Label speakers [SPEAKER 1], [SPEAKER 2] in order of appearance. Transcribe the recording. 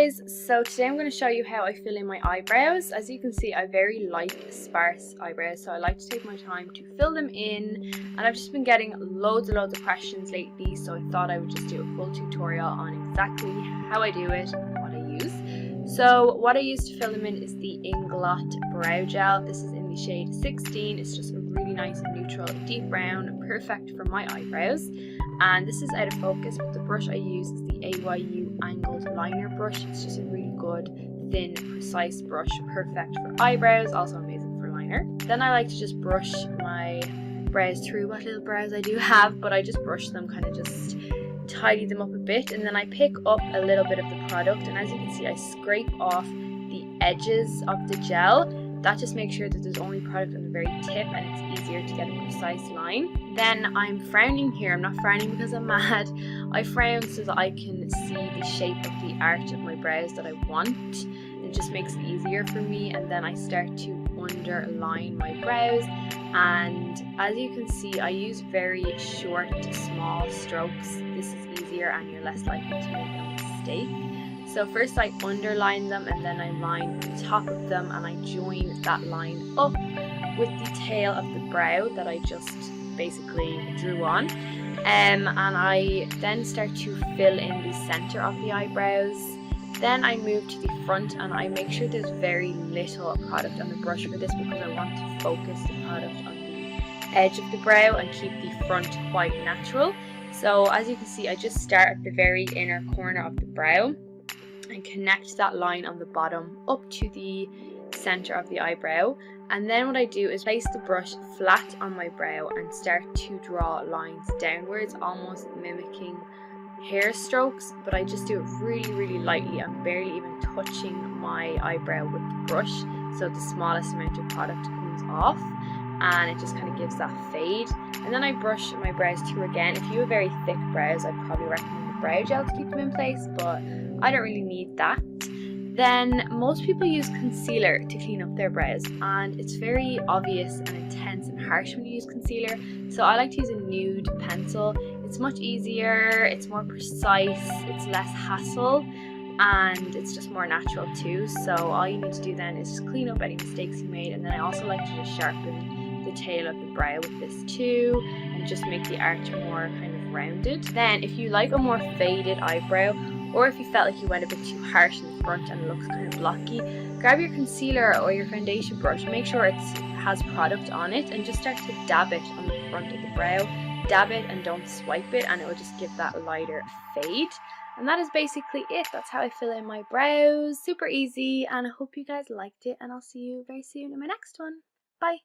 [SPEAKER 1] guys, so today I'm going to show you how I fill in my eyebrows. As you can see, I have very light, sparse eyebrows, so I like to take my time to fill them in, and I've just been getting loads and loads of questions lately, so I thought I would just do a full tutorial on exactly how I do it and what I use. So what I use to fill them in is the Inglot Brow Gel. This is in the shade 16. It's just a really nice neutral deep brown, perfect for my eyebrows. And this is out of focus, but the brush I use is the AYU angled liner brush. It's just a really good, thin, precise brush, perfect for eyebrows, also amazing for liner. Then I like to just brush my brows through what little brows I do have, but I just brush them, kind of just tidy them up a bit, and then I pick up a little bit of the product, and as you can see, I scrape off the edges of the gel. That just makes sure that there's only product on the very tip and it's easier to get a precise line. Then I'm frowning here. I'm not frowning because I'm mad. I frown so that I can see the shape of the arch of my brows that I want. It just makes it easier for me, and then I start to underline my brows. And as you can see, I use very short to small strokes. This is easier and you're less likely to make a mistake. So first I underline them, and then I line the top of them, and I join that line up with the tail of the brow that I just basically drew on. And I then start to fill in the center of the eyebrows. Then I move to the front, and I make sure there's very little product on the brush for this because I want to focus the product on the edge of the brow and keep the front quite natural. So as you can see, I just start at the very inner corner of the brow and connect that line on the bottom up to the center of the eyebrow, and then what I do is place the brush flat on my brow and start to draw lines downwards, almost mimicking hair strokes, but I just do it really lightly. I'm barely even touching my eyebrow with the brush, so the smallest amount of product comes off, and it just kind of gives that fade. And then I brush my brows through again. If you have very thick brows, I'd probably recommend the brow gel to keep them in place, but I don't really need that. Then most people use concealer to clean up their brows, and it's very obvious and intense and harsh when you use concealer, so I like to use a nude pencil. It's much easier, it's more precise, it's less hassle, and it's just more natural too. So all you need to do then is just clean up any mistakes you made, and then I also like to just sharpen the tail of the brow with this too, and just make the arch more kind of rounded. Then if you like a more faded eyebrow, or if you felt like you went a bit too harsh in the front and it looks kind of blocky, grab your concealer or your foundation brush, make sure it has product on it, and just start to dab it on the front of the brow. Dab it and don't swipe it, and it will just give that lighter fade. And that is basically it. That's how I fill in my brows. Super easy, and I hope you guys liked it, and I'll see you very soon in my next one. Bye!